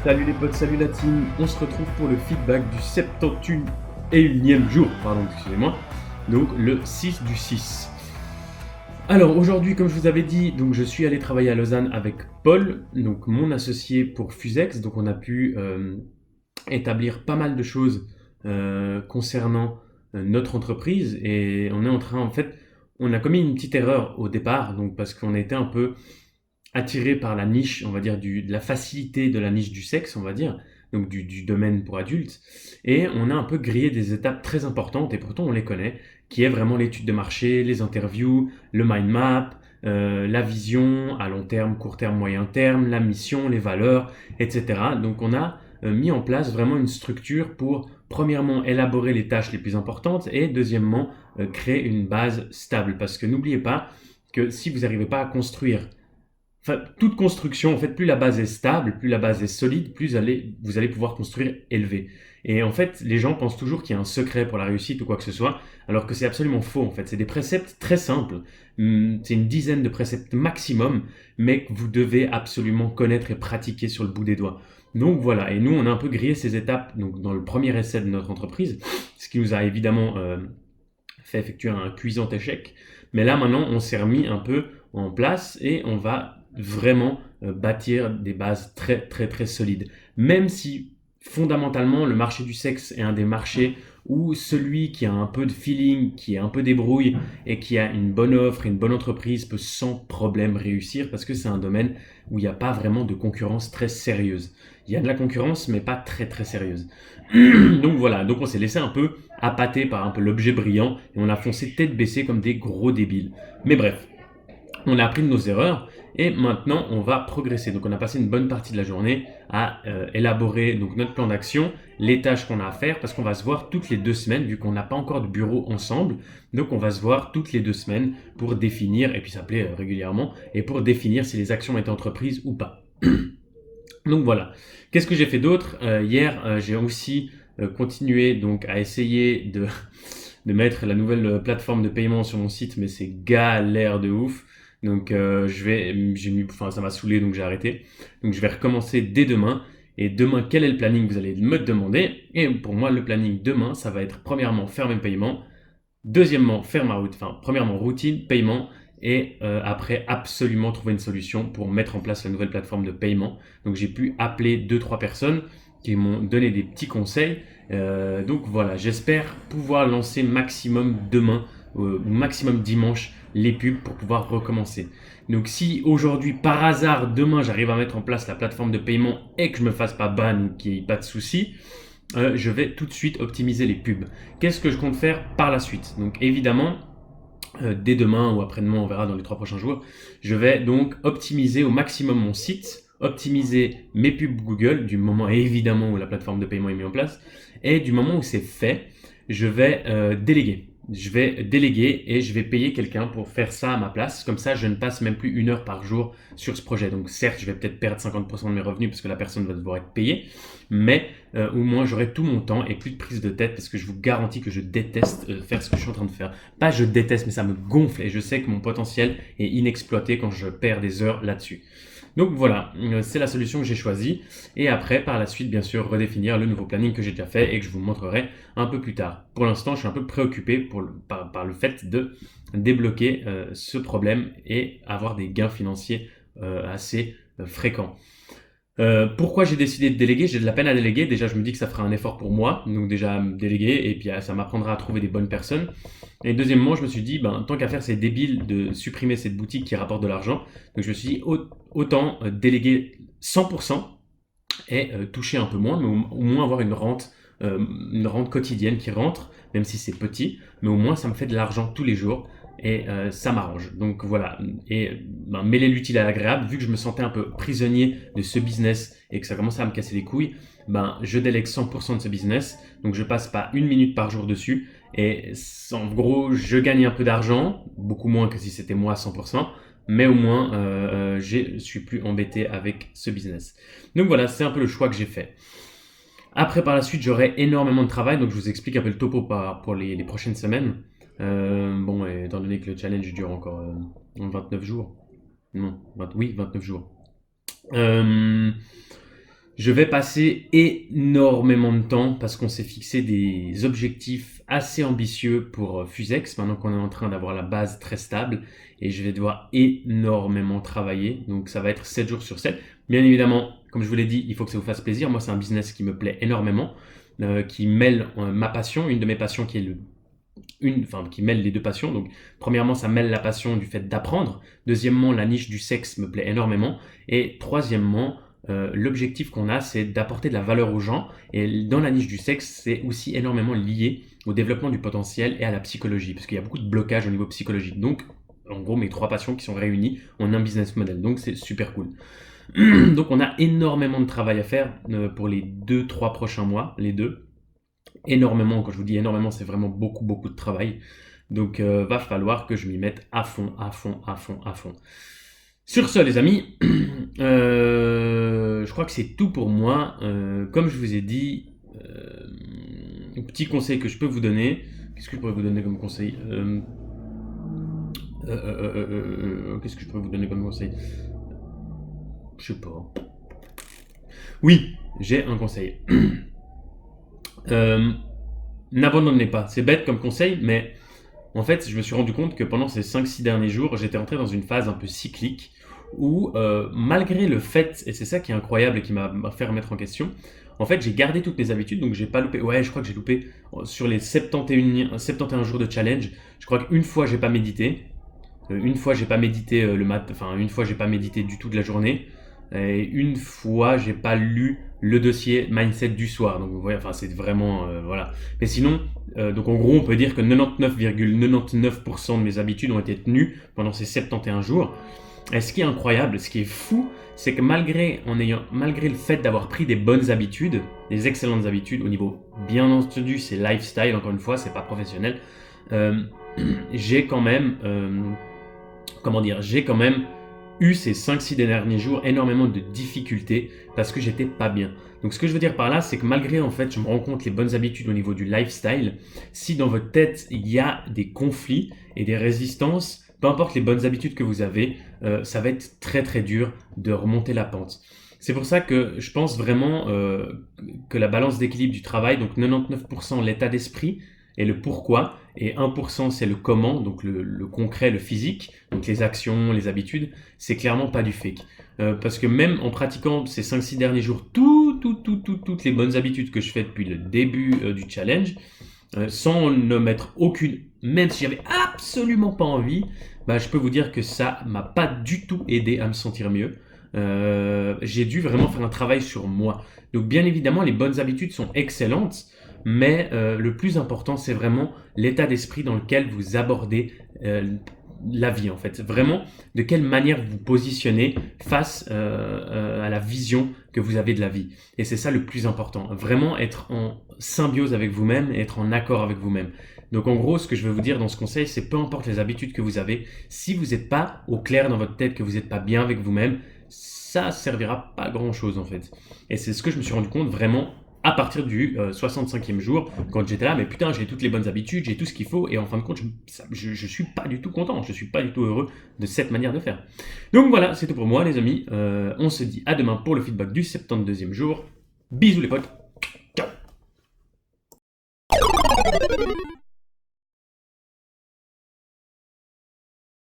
Salut les potes, salut la team, on se retrouve pour le feedback du 71e jour, excusez-moi, donc le 6 du 6. Alors aujourd'hui, comme je vous avais dit, donc je suis allé travailler à Lausanne avec Paul, donc mon associé pour Fusex, donc on a pu établir pas mal de choses concernant notre entreprise et on est en train, en fait, on a commis une petite erreur au départ, donc parce qu'on était un peu attiré par la niche, on va dire, de la facilité de la niche du sexe, on va dire, donc du domaine pour adultes. Et on a un peu grillé des étapes très importantes, et pourtant on les connaît, qui est vraiment l'étude de marché, les interviews, le mind map, la vision à long terme, court terme, moyen terme, la mission, les valeurs, etc. Donc on a mis en place vraiment une structure pour, premièrement, élaborer les tâches les plus importantes, et deuxièmement, créer une base stable. Parce que n'oubliez pas que si vous n'arrivez pas à construire toute construction, en fait, plus la base est stable, plus la base est solide, plus vous allez pouvoir construire élevé. Et en fait, les gens pensent toujours qu'il y a un secret pour la réussite ou quoi que ce soit, alors que c'est absolument faux. En fait, c'est des préceptes très simples. C'est une dizaine de préceptes maximum, mais que vous devez absolument connaître et pratiquer sur le bout des doigts. Donc voilà. Et nous, on a un peu grillé ces étapes donc, dans le premier essai de notre entreprise, ce qui nous a évidemment fait effectuer un cuisant échec. Mais là, maintenant, on s'est remis un peu en place et on va vraiment bâtir des bases très très très solides. Même si fondamentalement le marché du sexe est un des marchés où celui qui a un peu de feeling, qui est un peu débrouille et qui a une bonne offre et une bonne entreprise peut sans problème réussir parce que c'est un domaine où il n'y a pas vraiment de concurrence très sérieuse. Il y a de la concurrence mais pas très très sérieuse. Donc voilà, donc on s'est laissé un peu appâter par un peu l'objet brillant et on a foncé tête baissée comme des gros débiles. Mais bref, on a appris de nos erreurs et maintenant on va progresser. Donc on a passé une bonne partie de la journée à élaborer donc notre plan d'action, les tâches qu'on a à faire parce qu'on va se voir toutes les 2 semaines vu qu'on n'a pas encore de bureau ensemble. Donc on va se voir toutes les 2 semaines pour définir et puis s'appeler régulièrement et pour définir si les actions étaient entreprises ou pas. Donc voilà. Qu'est-ce que j'ai fait d'autre hier, j'ai aussi continué donc à essayer de mettre la nouvelle plateforme de paiement sur mon site, mais c'est galère de ouf. Donc ça m'a saoulé, donc j'ai arrêté. Donc je vais recommencer dès demain. Et demain, quel est le planning? Vous allez me demander. Et pour moi, le planning demain, ça va être premièrement faire mes paiements, deuxièmement faire ma route, enfin premièrement routine, paiement, et après absolument trouver une solution pour mettre en place la nouvelle plateforme de paiement. Donc j'ai pu appeler deux trois personnes qui m'ont donné des petits conseils. Donc voilà, j'espère pouvoir lancer maximum demain ou maximum dimanche les pubs pour pouvoir recommencer. Donc si aujourd'hui par hasard demain j'arrive à mettre en place la plateforme de paiement et que je me fasse pas ban ou qu'il n'y ait pas de souci, je vais tout de suite optimiser les pubs. Qu'est-ce que je compte faire par la suite? Donc évidemment, dès demain ou après-demain, on verra dans les 3 prochains jours, je vais donc optimiser au maximum mon site, optimiser mes pubs Google du moment évidemment où la plateforme de paiement est mise en place, et du moment où c'est fait, je vais déléguer. Je vais déléguer et je vais payer quelqu'un pour faire ça à ma place. Comme ça, je ne passe même plus 1 heure par jour sur ce projet. Donc certes, je vais peut-être perdre 50% de mes revenus parce que la personne va devoir être payée, mais au moins j'aurai tout mon temps et plus de prise de tête parce que je vous garantis que je déteste faire ce que je suis en train de faire. Pas je déteste, mais ça me gonfle et je sais que mon potentiel est inexploité quand je perds des heures là-dessus. Donc voilà, c'est la solution que j'ai choisie. Et après, par la suite, bien sûr, redéfinir le nouveau planning que j'ai déjà fait et que je vous montrerai un peu plus tard. Pour l'instant, je suis un peu préoccupé par le fait de débloquer ce problème et avoir des gains financiers assez fréquents. Pourquoi j'ai décidé de déléguer? J'ai de la peine à déléguer. Déjà, je me dis que ça fera un effort pour moi, donc déjà me déléguer, et puis ça m'apprendra à trouver des bonnes personnes. Et deuxièmement, je me suis dit, ben, tant qu'à faire, c'est débile de supprimer cette boutique qui rapporte de l'argent. Donc je me suis dit, autant déléguer 100% et toucher un peu moins, mais au moins avoir une rente quotidienne qui rentre, même si c'est petit, mais au moins ça me fait de l'argent tous les jours et ça m'arrange. Donc voilà, et ben, mêler l'utile à l'agréable, vu que je me sentais un peu prisonnier de ce business et que ça commençait à me casser les couilles, ben je délègue 100% de ce business, donc je passe pas 1 minute par jour dessus et en gros je gagne un peu d'argent, beaucoup moins que si c'était moi à 100%, mais au moins je suis plus embêté avec ce business. Donc voilà, c'est un peu le choix que j'ai fait. Après, par la suite, j'aurai énormément de travail, donc je vous explique un peu le topo pour les prochaines semaines. Bon, et étant donné que le challenge dure encore 29 jours. Non, oui, 29 jours. Euh, Je vais passer énormément de temps parce qu'on s'est fixé des objectifs assez ambitieux pour Fusex, maintenant qu'on est en train d'avoir la base très stable et je vais devoir énormément travailler. Donc ça va être 7 jours sur 7. Bien évidemment, comme je vous l'ai dit, il faut que ça vous fasse plaisir. Moi, c'est un business qui me plaît énormément, qui mêle ma passion, une de mes passions qui est qui mêle les deux passions. Donc, premièrement, ça mêle la passion du fait d'apprendre. Deuxièmement, la niche du sexe me plaît énormément. Et troisièmement, l'objectif qu'on a, c'est d'apporter de la valeur aux gens. Et dans la niche du sexe, c'est aussi énormément lié au développement du potentiel et à la psychologie, parce qu'il y a beaucoup de blocages au niveau psychologique. Donc, en gros, mes trois passions qui sont réunies en un business model. Donc, c'est super cool. Donc, on a énormément de travail à faire pour les 2-3 prochains mois, les deux. Énormément, quand je vous dis énormément, c'est vraiment beaucoup, beaucoup de travail. Donc, va falloir que je m'y mette à fond, à fond, à fond, à fond. Sur ce, les amis, je crois que c'est tout pour moi. Comme je vous ai dit, petit conseil que je peux vous donner. Qu'est-ce que je pourrais vous donner comme conseil Qu'est-ce que je pourrais vous donner comme conseil? Je sais pas. Oui, j'ai un conseil. N'abandonnez pas. C'est bête comme conseil, mais en fait, je me suis rendu compte que pendant ces 5-6 derniers jours, j'étais entré dans une phase un peu cyclique où, malgré le fait, et c'est ça qui est incroyable et qui m'a fait remettre en question, en fait, j'ai gardé toutes mes habitudes, donc j'ai pas loupé. Ouais, je crois que j'ai loupé sur les 71 jours de challenge. Je crois qu'une fois, j'ai pas médité. Une fois, j'ai pas médité le matin. Enfin, une fois, j'ai pas médité du tout de la journée. Et une fois, j'ai pas lu le dossier mindset du soir. Donc, vous voyez, enfin, c'est vraiment voilà. Mais sinon, donc en gros, on peut dire que 99,99% de mes habitudes ont été tenues pendant ces 71 jours. Et ce qui est incroyable, ce qui est fou, c'est que malgré le fait d'avoir pris des bonnes habitudes, des excellentes habitudes au niveau, bien entendu, c'est lifestyle, encore une fois, c'est pas professionnel, j'ai quand même, j'ai quand même eu ces 5-6 derniers jours énormément de difficultés parce que j'étais pas bien. Donc ce que je veux dire par là, c'est que malgré en fait, je me rends compte les bonnes habitudes au niveau du lifestyle, si dans votre tête il y a des conflits et des résistances, peu importe les bonnes habitudes que vous avez, ça va être très très dur de remonter la pente. C'est pour ça que je pense vraiment que la balance d'équilibre du travail, donc 99% l'état d'esprit et le pourquoi, et 1% c'est le comment, donc le concret, le physique, donc les actions, les habitudes, c'est clairement pas du fake. Parce que même en pratiquant ces 5-6 derniers jours, toutes les bonnes habitudes que je fais depuis le début du challenge, sans ne mettre aucune, même si j'avais absolument pas envie, bah, je peux vous dire que ça m'a pas du tout aidé à me sentir mieux. J'ai dû vraiment faire un travail sur moi. Donc bien évidemment, les bonnes habitudes sont excellentes, mais le plus important, c'est vraiment l'état d'esprit dans lequel vous abordez la vie en fait. Vraiment, de quelle manière vous vous positionnez face à la vision que vous avez de la vie. Et c'est ça le plus important. Vraiment être en symbiose avec vous-même et être en accord avec vous-même. Donc en gros, ce que je veux vous dire dans ce conseil, c'est peu importe les habitudes que vous avez, si vous n'êtes pas au clair dans votre tête, que vous n'êtes pas bien avec vous-même, ça servira pas à grand chose en fait. Et c'est ce que je me suis rendu compte vraiment à partir du 65e jour, quand j'étais là, mais putain, j'ai toutes les bonnes habitudes, j'ai tout ce qu'il faut, et en fin de compte, je suis pas du tout content, je suis pas du tout heureux de cette manière de faire. Donc voilà, c'est tout pour moi les amis, on se dit à demain pour le feedback du 72e jour, bisous les potes.